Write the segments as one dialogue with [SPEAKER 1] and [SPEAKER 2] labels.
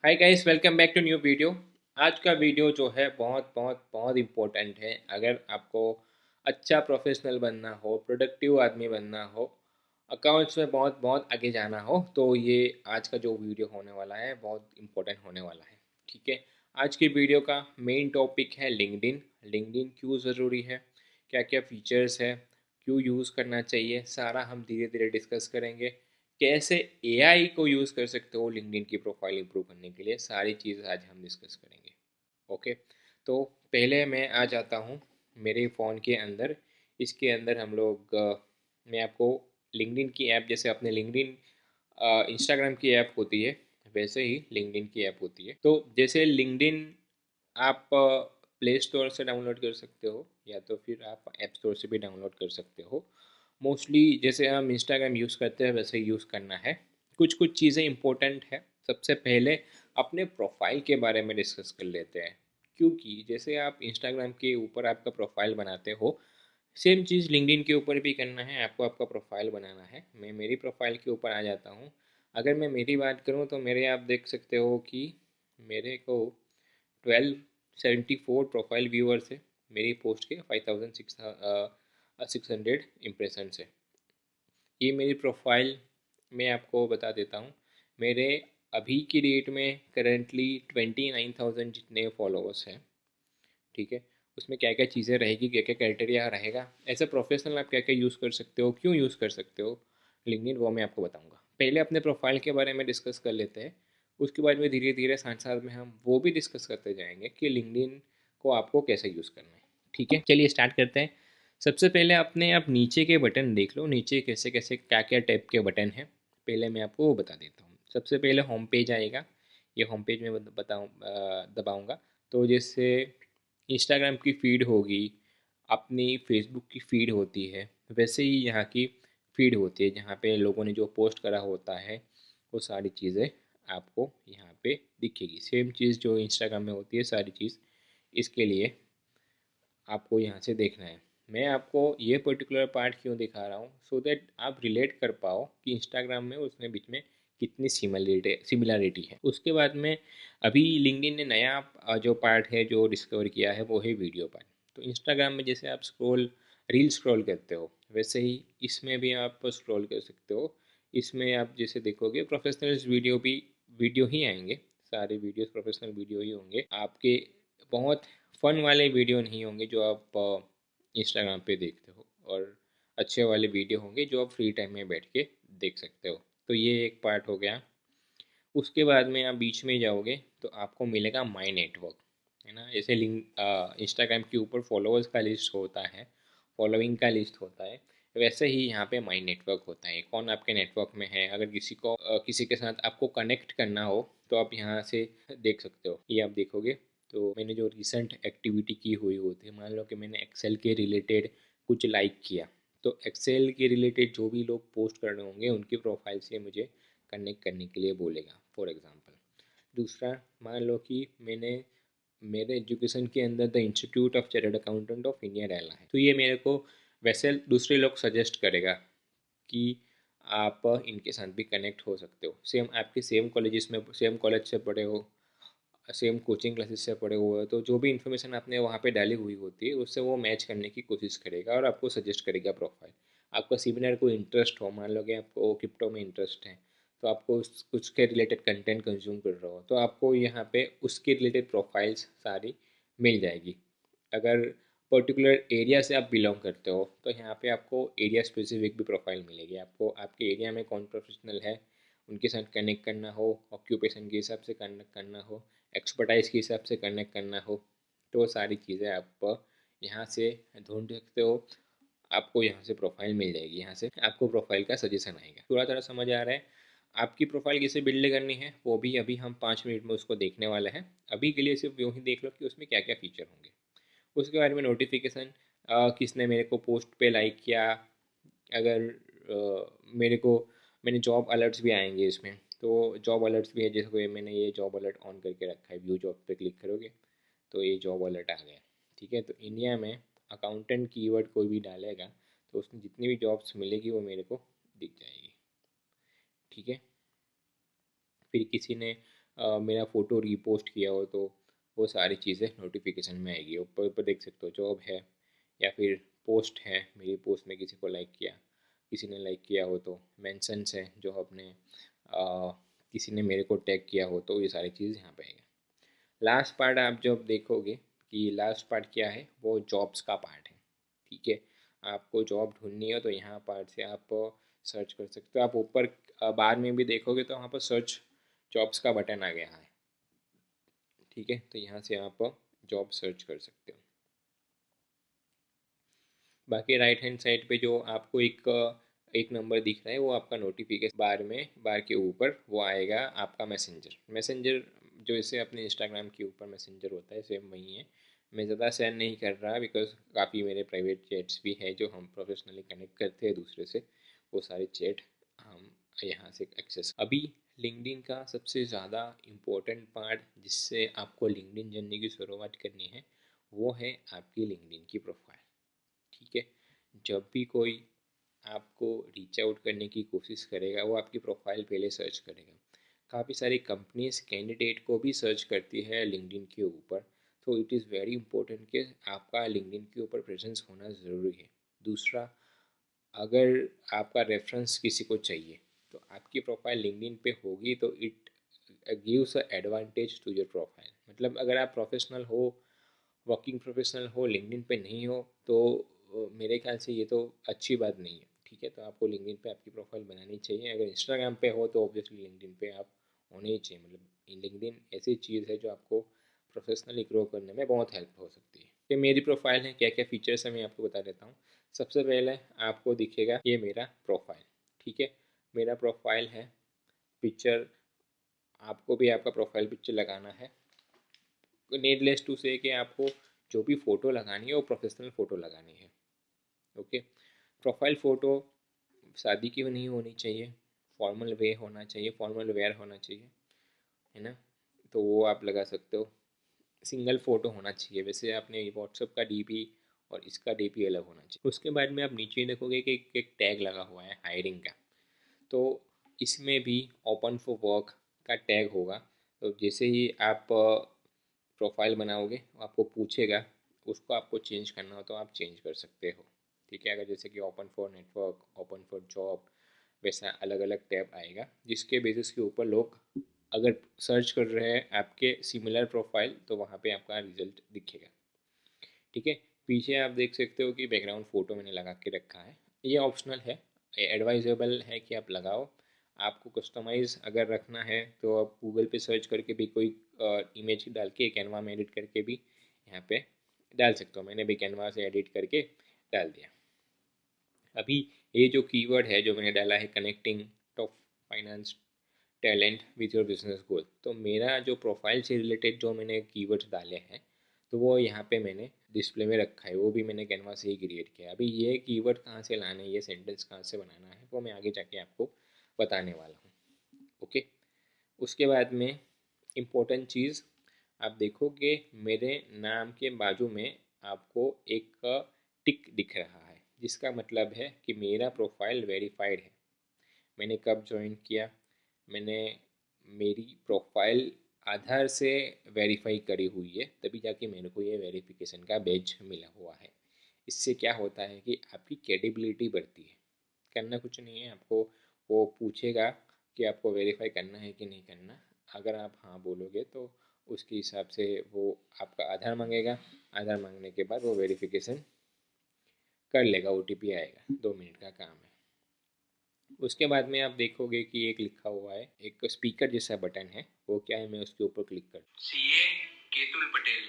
[SPEAKER 1] Hi guys, welcome back to new video. आज का video जो है बहुत बहुत बहुत इम्पोर्टेंट है। अगर आपको अच्छा प्रोफेशनल बनना हो, प्रोडक्टिव आदमी बनना हो, अकाउंट्स में बहुत बहुत आगे जाना हो, तो ये आज का जो वीडियो होने वाला है बहुत इम्पोर्टेंट होने वाला है। ठीक है। आज की वीडियो का मेन टॉपिक है लिंक्डइन। लिंक्डइन क्यों ज़रूरी है, क्या क्या फीचर्स है, क्यों यूज़ करना चाहिए, सारा हम धीरे धीरे डिस्कस करेंगे। कैसे एआई को यूज़ कर सकते हो लिंक्डइन की प्रोफाइल इंप्रूव करने के लिए, सारी चीज़ आज हम डिस्कस करेंगे। ओके। तो पहले मैं आ जाता हूँ मेरे फ़ोन के अंदर। इसके अंदर हम लोग मैं आपको लिंक्डइन की ऐप, जैसे अपने लिंक्डइन इंस्टाग्राम की ऐप होती है, वैसे ही लिंक्डइन की ऐप होती है। तो जैसे लिंक्डइन आप प्ले स्टोर से डाउनलोड कर सकते हो या तो फिर आप ऐप स्टोर से भी डाउनलोड कर सकते हो। मोस्टली जैसे हम इंस्टाग्राम यूज़ करते हैं वैसे यूज़ करना है। कुछ कुछ चीज़ें इंपॉर्टेंट है। सबसे पहले अपने प्रोफाइल के बारे में डिस्कस कर लेते हैं, क्योंकि जैसे आप इंस्टाग्राम के ऊपर आपका प्रोफाइल बनाते हो, सेम चीज़ लिंक्डइन के ऊपर भी करना है। आपको आपका प्रोफाइल बनाना है। मैं मेरी प्रोफाइल के ऊपर आ जाता हूँ। अगर मैं मेरी बात करूँ तो मेरे आप देख सकते हो कि मेरे को 1274 प्रोफाइल व्यूअर्स है। मेरी पोस्ट के 5600 इम्प्रेशन है। ये मेरी प्रोफाइल मैं आपको बता देता हूँ। मेरे अभी की डेट में करेंटली 29,000 जितने फॉलोअर्स हैं। ठीक है। उसमें क्या क्या चीज़ें रहेगी, क्या क्या क्राइटेरिया रहेगा, एज अ प्रोफेशनल आप क्या क्या यूज़ कर सकते हो, क्यों यूज़ कर सकते हो लिंक्डइन, वो मैं आपको बताऊंगा। पहले अपने प्रोफाइल के बारे में डिस्कस कर लेते हैं। उसके बाद में धीरे धीरे साथ साथ में हम वो भी डिस्कस करते जाएंगे कि लिंक्डइन को आपको कैसे यूज़ करना है। ठीक है, चलिए स्टार्ट करते हैं। सबसे पहले अपने आप नीचे के बटन देख लो, नीचे कैसे कैसे क्या क्या टाइप के बटन हैं। पहले मैं आपको वो बता देता हूँ। सबसे पहले होम पेज आएगा। ये होम पेज में बताऊँ दबाऊँगा तो जैसे इंस्टाग्राम की फ़ीड होगी, अपनी फेसबुक की फ़ीड होती है, वैसे ही यहाँ की फ़ीड होती है जहाँ पे लोगों ने जो पोस्ट करा होता है वो सारी चीज़ें आपको यहाँ पे दिखेगी। सेम चीज़ जो इंस्टाग्राम में होती है सारी चीज़, इसके लिए आपको यहाँ से देखना है। मैं आपको ये पर्टिकुलर पार्ट क्यों दिखा रहा हूँ, सो दैट आप रिलेट कर पाओ कि इंस्टाग्राम में उसमें बीच में कितनी सिमिलरिटी है। उसके बाद में अभी लिंक्डइन ने नया जो पार्ट है जो डिस्कवर किया है वो है वीडियो पार्ट। तो इंस्टाग्राम में जैसे आप रील स्क्रॉल करते हो, वैसे ही इसमें भी आप स्क्रॉल कर सकते हो। इसमें आप जैसे देखोगे प्रोफेशनल वीडियो ही आएंगे। सारे वीडियोस प्रोफेशनल वीडियो ही होंगे आपके। बहुत फ़न वाले वीडियो नहीं होंगे जो आप इंस्टाग्राम पे देखते हो, और अच्छे वाले वीडियो होंगे जो आप फ्री टाइम में बैठ के देख सकते हो। तो ये एक पार्ट हो गया। उसके बाद में आप बीच में जाओगे तो आपको मिलेगा माई नेटवर्क, है ना। जैसे लिंक इंस्टाग्राम के ऊपर फॉलोअर्स का लिस्ट होता है, फॉलोइंग का लिस्ट होता है, वैसे ही यहाँ पे माई नेटवर्क होता है। कौन आपके नेटवर्क में है, अगर किसी को किसी के साथ आपको कनेक्ट करना हो तो आप यहाँ से देख सकते हो। ये आप देखोगे तो मैंने जो रिसेंट एक्टिविटी की हुई होती है, मान लो कि मैंने एक्सेल के रिलेटेड कुछ लाइक किया, तो एक्सेल के रिलेटेड जो भी लोग पोस्ट कर रहे होंगे उनकी प्रोफाइल से मुझे कनेक्ट करने के लिए बोलेगा, फॉर एग्ज़ाम्पल। दूसरा, मान लो कि मैंने मेरे एजुकेशन के अंदर the institute of chartered accountant of India डाला है, तो ये मेरे को वैसे दूसरे लोग सजेस्ट करेगा कि आप इनके साथ भी कनेक्ट हो सकते हो। सेम आपके सेम कॉलेजेस में, सेम कॉलेज से पढ़े हो, सेम कोचिंग क्लासेस से पढ़े हुए हो, तो जो भी इन्फॉर्मेशन आपने वहाँ पे डाली हुई होती है उससे वो मैच करने की कोशिश करेगा और आपको सजेस्ट करेगा प्रोफाइल। आपका सिमिलर कोई इंटरेस्ट हो, मान लो कि आपको क्रिप्टो में इंटरेस्ट है, तो आपको उसके रिलेटेड कंटेंट कंज्यूम कर रहे हो तो आपको यहाँ पे उसके रिलेटेड प्रोफाइल्स सारी मिल जाएगी। अगर पर्टिकुलर एरिया से आप बिलोंग करते हो तो यहाँ पे आपको एरिया स्पेसिफिक भी प्रोफाइल मिलेगी। आपको आपके एरिया में कौन प्रोफेशनल है उनके साथ कनेक्ट करना हो, ऑक्यूपेशन के हिसाब से कनेक्ट करना हो, एक्सपर्टाइज के हिसाब से कनेक्ट करना हो, तो सारी चीज़ें आप यहाँ से ढूंढ सकते हो। आपको यहाँ से प्रोफाइल मिल जाएगी, यहाँ से आपको प्रोफाइल का सजेशन आएगा। पूरा तरह समझ आ रहा है। आपकी प्रोफाइल कैसे बिल्ड करनी है वो भी अभी हम 5 मिनट में उसको देखने वाले हैं। अभी के लिए सिर्फ यूँ ही देख लो कि उसमें क्या क्या फीचर होंगे। उसके बारे में नोटिफिकेशन, किसने मेरे को पोस्ट पे लाइक किया, अगर मेरे को मैंने जॉब अलर्ट्स भी आएंगे इसमें, तो जॉब अलर्ट्स भी है। जैसे कोई मैंने ये जॉब अलर्ट ऑन करके रखा है, व्यू जॉब पे क्लिक करोगे तो ये जॉब अलर्ट आ गया। ठीक है। तो इंडिया में अकाउंटेंट कीवर्ड कोई भी डालेगा तो उसमें जितनी भी जॉब्स मिलेगी वो मेरे को दिख जाएगी। ठीक है। फिर किसी ने मेरा फ़ोटो रीपोस्ट किया हो तो वो सारी चीज़ें नोटिफिकेशन में आएगी। ऊपर ऊपर देख सकते हो जॉब है या फिर पोस्ट है, मेरी पोस्ट में किसी को लाइक किया, किसी ने लाइक किया हो तो मेंशंस है जो अपने किसी ने मेरे को टैग किया हो तो ये सारी चीज़ यहाँ पे आएगा। लास्ट पार्ट आप जब देखोगे कि लास्ट पार्ट क्या है, वो जॉब्स का पार्ट है। ठीक है, आपको जॉब ढूंढनी है तो यहाँ पार्ट से आप सर्च कर सकते हो। आप ऊपर बार में भी देखोगे तो वहाँ पर सर्च जॉब्स का बटन आ गया है। ठीक है, तो यहाँ से आप जॉब सर्च कर सकते हो। बाकी राइट हैंड साइड पे जो आपको एक नंबर दिख रहा है वो आपका नोटिफिकेशन बार में, बार के ऊपर वो आएगा आपका मैसेंजर जो इसे अपने इंस्टाग्राम के ऊपर मैसेंजर होता है सेम वही है। मैं ज़्यादा शेयर नहीं कर रहा बिकॉज काफ़ी मेरे प्राइवेट चैट्स भी हैं जो हम प्रोफेशनली कनेक्ट करते हैं दूसरे से, वो सारे चैट हम यहाँ से एक्सेस। अभी लिंक्डइन का सबसे ज़्यादा इम्पोर्टेंट पार्ट जिससे आपको लिंक्डइन जर्नी की शुरुआत करनी है वो है आपकी लिंक्डइन की प्रोफाइल। ठीक है, जब भी कोई आपको रीच आउट करने की कोशिश करेगा वो आपकी प्रोफाइल पहले सर्च करेगा। काफ़ी सारी कंपनीज कैंडिडेट को भी सर्च करती है लिंक्डइन के ऊपर, तो इट इज़ वेरी इंपॉर्टेंट कि आपका लिंक्डइन के ऊपर प्रेजेंस होना ज़रूरी है। दूसरा, अगर आपका रेफरेंस किसी को चाहिए तो आपकी प्रोफाइल लिंक्डइन पे होगी तो it gives a advantage to your profile. मतलब अगर आप प्रोफेशनल हो, वर्किंग प्रोफेशनल हो, लिंक्डइन पे नहीं हो तो मेरे ख्याल से ये तो अच्छी बात नहीं है। ठीक है, तो आपको लिंक्डइन पे आपकी प्रोफाइल बनानी चाहिए। अगर इंस्टाग्राम पे हो तो ऑब्वियसली लिंक्डइन पे आप होने ही चाहिए। मतलब लिंक्डइन ऐसी चीज़ है जो आपको प्रोफेशनली ग्रो करने में बहुत हेल्प हो सकती है। ये मेरी प्रोफाइल है, क्या क्या फीचर्स है मैं आपको बता देता हूँ। सबसे पहले आपको दिखेगा ये मेरा प्रोफाइल। ठीक है, मेरा प्रोफाइल है, पिक्चर आपको भी आपका प्रोफाइल पिक्चर लगाना है। नीडलेस टू से कि आपको जो भी फ़ोटो लगानी है वो प्रोफेशनल फ़ोटो लगानी है। ओके, प्रोफाइल फ़ोटो शादी की नहीं होनी चाहिए, फॉर्मल वे होना चाहिए, फॉर्मल वेयर होना चाहिए, है ना, तो वो आप लगा सकते हो। सिंगल फ़ोटो होना चाहिए, वैसे आपने व्हाट्सअप का डीपी और इसका डीपी अलग होना चाहिए। उसके बाद में आप नीचे देखोगे कि एक टैग लगा हुआ है हायरिंग का, तो इसमें भी ओपन फॉर वर्क का टैग होगा। तो जैसे ही आप प्रोफाइल बनाओगे आपको पूछेगा, उसको आपको चेंज करना हो तो आप चेंज कर सकते हो। ठीक है, अगर जैसे कि open for network, open for job, वैसा अलग अलग टैब आएगा जिसके बेसिस के ऊपर लोग अगर सर्च कर रहे हैं आपके सिमिलर प्रोफाइल तो वहाँ पे आपका रिजल्ट दिखेगा। ठीक है, पीछे आप देख सकते हो कि बैकग्राउंड फ़ोटो मैंने लगा के रखा है, ये ऑप्शनल है, एडवाइजेबल है कि आप लगाओ। आपको कस्टमाइज़ अगर रखना है तो आप गूगल पे सर्च करके भी कोई इमेज डाल के कैनवा में एडिट करके भी यहाँ पे डाल सकते हो। मैंने भी कैनवा से एडिट करके डाल दिया। अभी ये जो कीवर्ड है जो मैंने डाला है, connecting top finance talent with your business गोल, तो मेरा जो प्रोफाइल से रिलेटेड जो मैंने कीवर्ड्स डाले हैं तो वो यहाँ पे मैंने डिस्प्ले में रखा है, वो भी मैंने कैनवा से ही क्रिएट किया। अभी ये कीवर्ड कहाँ से लाना है, ये सेंटेंस कहाँ से बनाना है, वो मैं आगे जाके आपको बताने वाला हूँ। ओके, उसके बाद में इम्पोर्टेंट चीज़ आप देखोगे मेरे नाम के बाजू में आपको एक टिक दिख रहा है, जिसका मतलब है कि मेरा प्रोफाइल वेरीफाइड है। मैंने कब ज्वाइन किया, मैंने मेरी प्रोफाइल आधार से वेरीफाई करी हुई है, तभी जाके मेरे को ये वेरिफिकेशन का बैज मिला हुआ है। इससे क्या होता है कि आपकी क्रेडिबिलिटी बढ़ती है। करना कुछ नहीं है, आपको वो पूछेगा कि आपको वेरीफाई करना है कि नहीं करना। अगर आप हाँ बोलोगे तो उसके हिसाब से वो आपका आधार मांगेगा, आधार मांगने के बाद वो वेरिफिकेशन कर लेगा, OTP आएगा, 2 मिनट का काम है। उसके बाद में आप देखोगे कि एक लिखा हुआ है, एक स्पीकर जैसा बटन है, वो क्या है, मैं उसके ऊपर क्लिक कर, CA केतुल पटेल।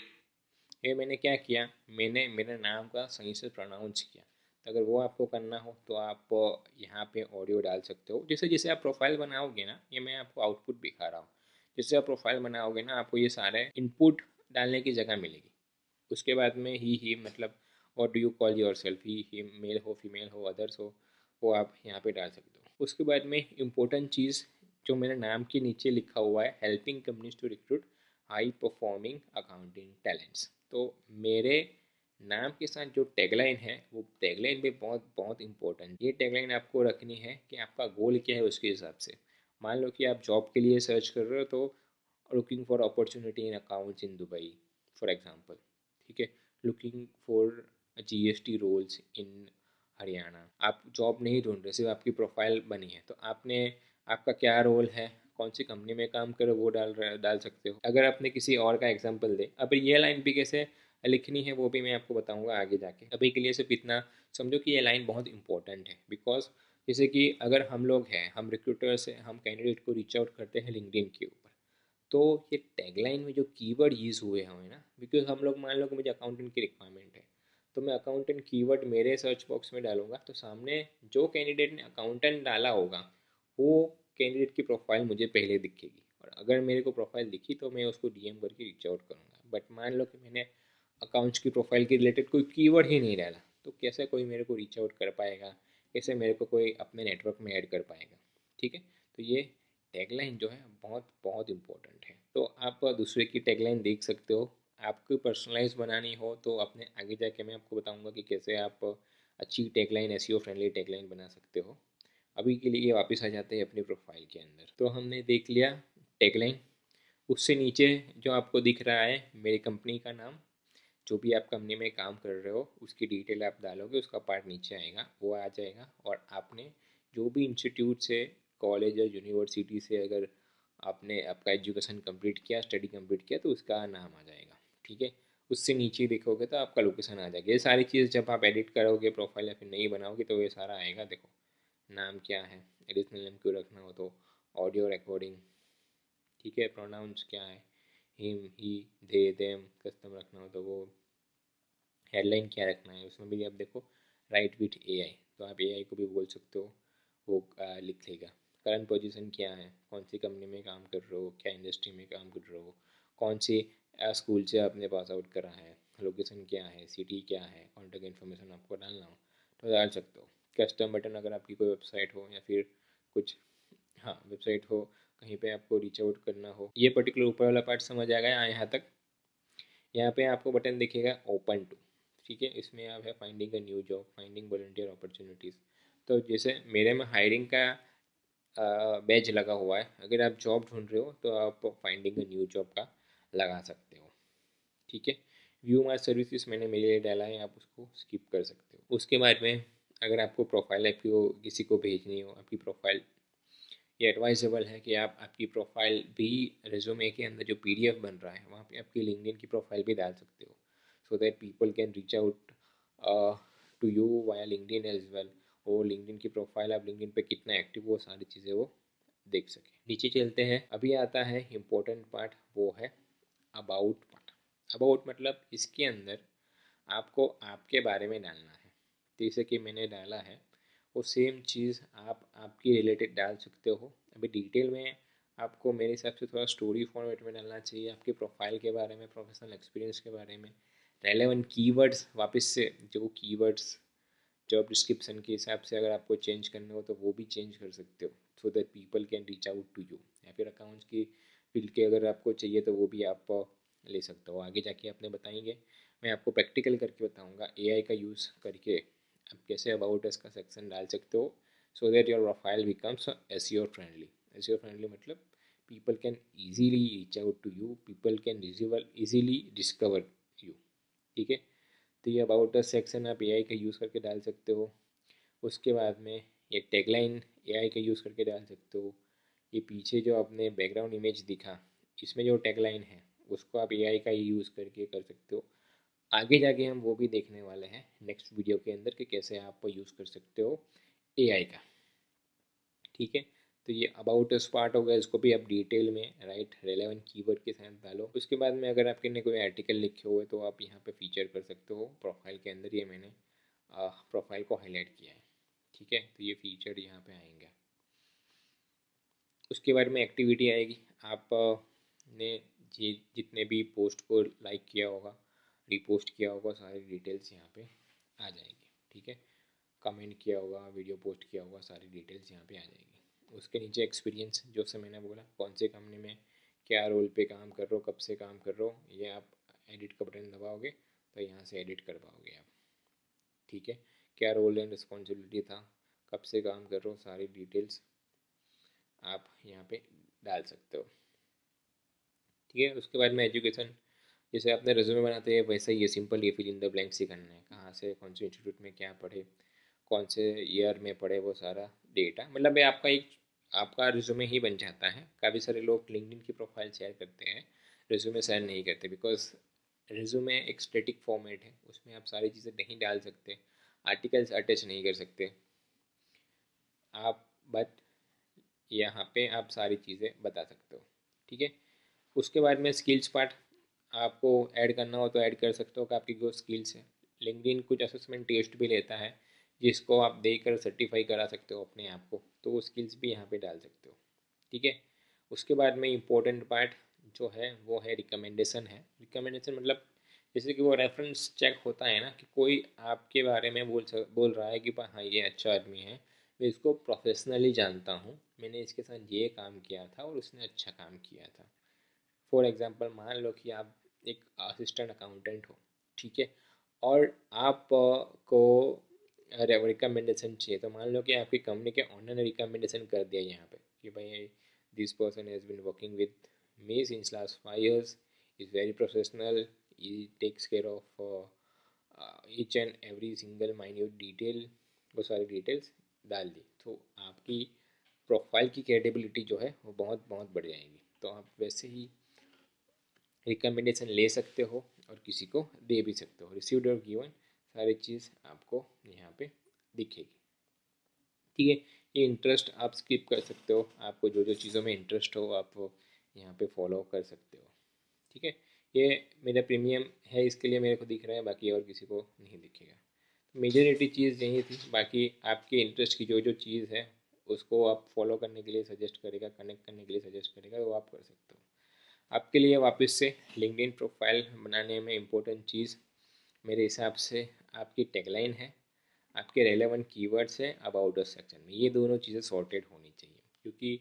[SPEAKER 1] ये मैंने क्या किया, मैंने मेरे नाम का सही से प्रोनाउंस किया। तो अगर वो आपको करना हो तो आप यहाँ पे ऑडियो डाल सकते हो। जैसे जैसे आप प्रोफाइल बनाओगे ना, ये मैं आपको आउटपुट दिखा रहा हूँ, जैसे आप प्रोफाइल बनाओगे ना आपको ये सारे इनपुट डालने की जगह मिलेगी। उसके बाद में ही मतलब what do you call yourself, ही मेल हो, फीमेल हो, अदर्स हो, वो आप यहाँ पे डाल सकते हो। उसके बाद में इम्पोर्टेंट चीज़ जो मेरे नाम के नीचे लिखा हुआ है, helping companies to recruit high performing accounting talents, तो मेरे नाम के साथ जो टैगलाइन है वो टैगलाइन भी बहुत बहुत इंपॉर्टेंट। ये टैगलाइन आपको रखनी है कि आपका गोल क्या है उसके हिसाब से। मान लो कि आप जॉब के लिए सर्च कर रहे हो तो looking for opportunity in accounts in Dubai for example, ठीक है, looking for GST roles in Haryana. आप जॉब नहीं ढूंढ रहे, सिर्फ आपकी प्रोफाइल बनी है, तो आपने आपका क्या रोल है, कौन सी कंपनी में काम करो, वो डाल सकते हो। अगर आपने किसी और का एग्जांपल दे, अब ये लाइन भी कैसे लिखनी है वो भी मैं आपको बताऊंगा आगे जाके। अभी के लिए सिर्फ इतना समझो कि ये लाइन बहुत इंपॉर्टेंट है, बिकॉज जैसे कि अगर हम लोग हैं, हम रिक्रूटर से हम कैंडिडेट को रीच आउट करते हैं लिंक्डइन के ऊपर, तो ये टैगलाइन में जो कीवर्ड यूज़ हुए हैं ना, बिकॉज हम लोग मान लो कि मुझे अकाउंटेंट की रिक्वायरमेंट है, तो मैं अकाउंटेंट कीवर्ड मेरे सर्च बॉक्स में डालूंगा, तो सामने जो कैंडिडेट ने अकाउंटेंट डाला होगा वो कैंडिडेट की प्रोफाइल मुझे पहले दिखेगी, और अगर मेरे को प्रोफाइल दिखी तो मैं उसको डीएम करके रीच आउट करूँगा। बट मान लो कि मैंने अकाउंट्स की प्रोफाइल के रिलेटेड कोई कीवर्ड ही नहीं डाला, तो कैसे कोई मेरे को रीच आउट कर पाएगा, कैसे मेरे को कोई अपने नेटवर्क में ऐड कर पाएगा। ठीक है, तो ये टैगलाइन जो है बहुत बहुत इंपॉर्टेंट है। तो आप दूसरे की टैगलाइन देख सकते हो, आपको पर्सनलाइज बनानी हो तो अपने आगे जाके मैं आपको बताऊंगा कि कैसे आप अच्छी टैगलाइन, एसईओ फ्रेंडली टैगलाइन बना सकते हो। अभी के लिए वापस आ जाते हैं अपनी प्रोफाइल के अंदर। तो हमने देख लिया टैगलाइन, उससे नीचे जो आपको दिख रहा है मेरी कंपनी का नाम, जो भी आप कंपनी में काम कर रहे हो उसकी डिटेल आप डालोगे, उसका पार्ट नीचे आएगा, वो आ जाएगा। और आपने जो भी इंस्टीट्यूट से, कॉलेज या यूनिवर्सिटी से अगर आपने आपका एजुकेशन कंप्लीट किया, स्टडी कंप्लीट किया, तो उसका नाम आ जाएगा। ठीक है, उससे नीचे देखोगे तो आपका लोकेशन आ जाएगा। ये सारी चीज़ जब आप एडिट करोगे प्रोफाइल या फिर नहीं बनाओगे तो ये सारा आएगा। देखो नाम क्या है, एडिशनल नेम क्यों रखना हो तो ऑडियो रिकॉर्डिंग, ठीक है, प्रोनाउंस क्या है, him he they them, custom रखना हो तो वो, हेडलाइन क्या रखना है, उसमें भी आप देखो राइट विथ एआई, तो आप एआई को भी बोल सकते हो, वो लिख लेगा। करंट पोजीशन क्या है, कौन सी कंपनी में काम कर रहे हो, क्या इंडस्ट्री में काम कर रहे हो, कौन सी स्कूल से आपने पास आउट करा है, लोकेशन क्या है, सिटी क्या है, कॉन्टैक्ट इन्फॉर्मेशन आपको डालना हो तो डाल सकते हो। कस्टम बटन, अगर आपकी कोई वेबसाइट हो या फिर कुछ, हाँ वेबसाइट हो, कहीं पे आपको रीच आउट करना हो, ये पर्टिकुलर ऊपर वाला पार्ट समझ आ गया यहाँ तक। यहाँ पे आपको बटन दिखेगा ओपन टू, ठीक है, इसमें आप है finding a new job, finding volunteer opportunities. तो जैसे मेरे में हायरिंग का बैच लगा हुआ है, अगर आप जॉब ढूंढ रहे हो तो आप फाइंडिंग अ न्यू जॉब का लगा सकते हो। ठीक है, व्यू माई सर्विसेज मैंने मेरे लिए डाला है, आप उसको स्किप कर सकते हो। उसके बाद में अगर आपको प्रोफाइल आपकी किसी को भेजनी हो, आपकी प्रोफाइल, ये एडवाइजेबल है कि आप आपकी प्रोफाइल भी रेज्यूमे के अंदर जो पीडीएफ बन रहा है वहाँ पे आपकी लिंक्डइन की प्रोफाइल भी डाल सकते हो, so that people can reach out to you via LinkedIn as well. वो लिंक्डइन की प्रोफाइल, आप लिंक्डइन पे कितना एक्टिव हो, सारी चीज़ें वो देख सके। नीचे चलते हैं, अभी आता है इम्पोर्टेंट पार्ट, वो है अबाउट पार्ट। अबाउट मतलब इसके अंदर आपको आपके बारे में डालना है, जैसे कि मैंने डाला है वो सेम चीज़ आप आपकी रिलेटेड डाल सकते हो। अभी डिटेल में आपको मेरे हिसाब से थोड़ा स्टोरी फॉर्मेट में डालना चाहिए, आपके प्रोफाइल के बारे में, प्रोफेशनल एक्सपीरियंस के बारे में, रेलेवेंट कीवर्ड्स, वापस से जो कीवर्ड्स जॉब डिस्क्रिप्शन के हिसाब से अगर आपको चेंज करना हो तो वो भी चेंज कर सकते हो, so that people can reach out to you. या फिर अकाउंट्स की फील्ड के अगर आपको चाहिए तो वो भी आप ले सकते हो, आगे जाके अपने बताएंगे। मैं आपको प्रैक्टिकल करके बताऊंगा एआई का यूज़ करके आप कैसे अबाउट अस का सेक्शन डाल सकते हो, so that your profile becomes SEO friendly. SEO friendly मतलब people can easily reach out to you, people can easily discover you. ठीक है, तो ये अबाउट अस सेक्शन आप एआई का यूज़ करके डाल सकते हो। उसके बाद में ये टैगलाइन एआई का यूज़ करके डाल सकते हो। ये पीछे जो आपने बैकग्राउंड इमेज दिखा, इसमें जो टैगलाइन है उसको आप एआई का यूज़ करके कर सकते हो। आगे जाके हम वो भी देखने वाले हैं नेक्स्ट वीडियो के अंदर कि कैसे आप यूज़ कर सकते हो एआई का। ठीक है, तो ये अबाउट अस पार्ट हो गया, इसको भी आप डिटेल में राइट रेलेवेंट कीवर्ड के साथ डालो। उसके बाद में अगर आपके ने कोई आर्टिकल लिखे हुए तो आप यहाँ पे फीचर कर सकते हो प्रोफाइल के अंदर, ये मैंने प्रोफाइल को हाईलाइट किया है। ठीक है, तो ये फीचर यहाँ पे आएंगे। उसके बाद में एक्टिविटी आएगी, आप ने जितने भी पोस्ट को लाइक किया होगा, रीपोस्ट किया होगा, सारी डिटेल्स यहाँ पे आ जाएगी। ठीक है, कमेंट किया होगा, वीडियो पोस्ट किया होगा, सारी डिटेल्स यहाँ पे आ जाएगी। उसके नीचे एक्सपीरियंस, जो से मैंने बोला कौन से कंपनी में क्या रोल पे काम कर रहे हो, कब से काम कर रहे हो, ये आप एडिट का बटन दबाओगे तो यहाँ से एडिट कर पाओगे आप। ठीक है, क्या रोल एंड रिस्पॉन्सिबिलिटी था, कब से काम कर रहे हो, सारी डिटेल्स आप यहाँ पे डाल सकते हो। ठीक है। उसके बाद में एजुकेशन, जैसे आपने रेज्यूमे बनाते हैं वैसा ही है, सिंपल ये फिल इन द ब्लैंक्स ही करना है, कहाँ से कौन से इंस्टीट्यूट में क्या पढ़े, कौन से ईयर में पढ़े, वो सारा डेटा, मतलब ये आपका एक आपका रिज्यूमे ही बन जाता है। काफ़ी सारे लोग लिंक्डइन की प्रोफाइल शेयर करते हैं, रिज्यूमे शेयर नहीं करते, बिकॉज रिज्यूमे एक स्टैटिक फॉर्मेट है, उसमें आप सारी चीज़ें नहीं डाल सकते, आर्टिकल्स अटैच नहीं कर सकते आप, बट यहाँ पे आप सारी चीज़ें बता सकते हो। ठीक है। उसके बाद में स्किल्स पार्ट आपको ऐड करना हो तो ऐड कर सकते हो कि आपकी जो स्किल्स है। लिंक्डइन कुछ असेसमेंट टेस्ट भी लेता है जिसको आप देकर सर्टिफाई करा सकते हो अपने आप को, तो वो स्किल्स भी यहाँ पे डाल सकते हो। ठीक है। उसके बाद में इम्पोर्टेंट पार्ट जो है वो है रिकमेंडेशन है। रिकमेंडेशन मतलब जैसे कि वो रेफरेंस चेक होता है ना, कि कोई आपके बारे में बोल रहा है कि हाँ ये अच्छा आदमी है, मैं इसको प्रोफेशनली जानता हूँ, मैंने इसके साथ ये काम किया था और उसने अच्छा काम किया था। फॉर एग्ज़ाम्पल मान लो कि आप एक असिस्टेंट अकाउंटेंट हो, ठीक है, और आप को रिकमेंडेशन चाहिए, तो मान लो कि आपकी कंपनी के ओनर ने रिकमेंडेशन कर दिया यहाँ पे कि भाई this person has been working with me since last 5 years, is very professional, he takes care of each and every single minute detail, वो सारी डिटेल्स डाल दी, तो आपकी प्रोफाइल की क्रेडिबिलिटी जो है वो बहुत बहुत बढ़ जाएगी। तो आप वैसे ही रिकमेंडेशन ले सकते हो और किसी को दे भी सकते हो। रिसीव्ड और गिवन सारी चीज़ आपको यहाँ पे दिखेगी। ठीक है। ये इंटरेस्ट आप स्किप कर सकते हो, आपको जो जो चीज़ों में इंटरेस्ट हो आप वो यहाँ पे फॉलो कर सकते हो। ठीक है। ये मेरा प्रीमियम है, इसके लिए मेरे को दिख रहा है, बाकी और किसी को नहीं दिखेगा। तो मेजॉरिटी चीज़ यही थी, बाकी आपके इंटरेस्ट की जो जो चीज़ है उसको आप फॉलो करने के लिए सजेस्ट करेगा, कनेक्ट करने के लिए सजेस्ट करेगा, वो आप कर सकते हो। आपके लिए वापस से लिंक्डइन प्रोफाइल बनाने में इम्पोर्टेंट चीज़ मेरे हिसाब से आपकी टैगलाइन है, आपके रेलेवेंट कीवर्ड्स है, अबाउट अस सेक्शन में, ये दोनों चीज़ें सॉर्टेड होनी चाहिए, क्योंकि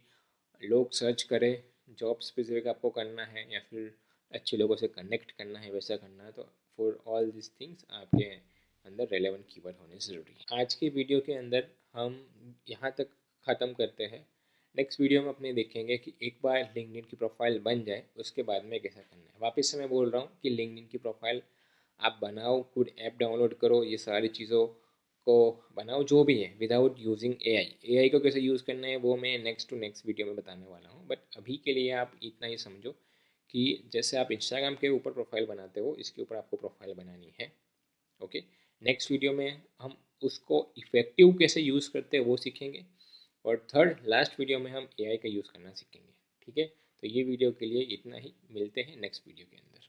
[SPEAKER 1] लोग सर्च करें, जॉब स्पेसिफिक आपको करना है या फिर अच्छे लोगों से कनेक्ट करना है, वैसा करना है, तो फॉर ऑल दिस थिंग्स आपके अंदर रेलेवेंट कीवर्ड होने ज़रूरी है। आज की वीडियो के अंदर हम यहाँ तक ख़त्म करते हैं। नेक्स्ट वीडियो में अपने देखेंगे कि एक बार लिंक्डइन की प्रोफाइल बन जाए उसके बाद में कैसा करना है। वापस से मैं बोल रहा हूँ कि लिंक्डइन की प्रोफाइल आप बनाओ, खुद ऐप डाउनलोड करो, ये सारी चीज़ों को बनाओ जो भी है, विदाउट यूजिंग एआई को कैसे यूज़ करना है वो मैं नेक्स्ट टू नेक्स्ट वीडियो में बताने वाला हूँ। बट अभी के लिए आप इतना ही समझो कि जैसे आप इंस्टाग्राम के ऊपर प्रोफाइल बनाते हो, इसके ऊपर आपको प्रोफाइल बनानी है। ओके। नेक्स्ट वीडियो में हम उसको इफ़ेक्टिव कैसे यूज़ करते हैं वो सीखेंगे, और थर्ड लास्ट वीडियो में हम एआई का यूज़ करना सीखेंगे। ठीक है। तो ये वीडियो के लिए इतना ही, मिलते हैं नेक्स्ट वीडियो के अंदर।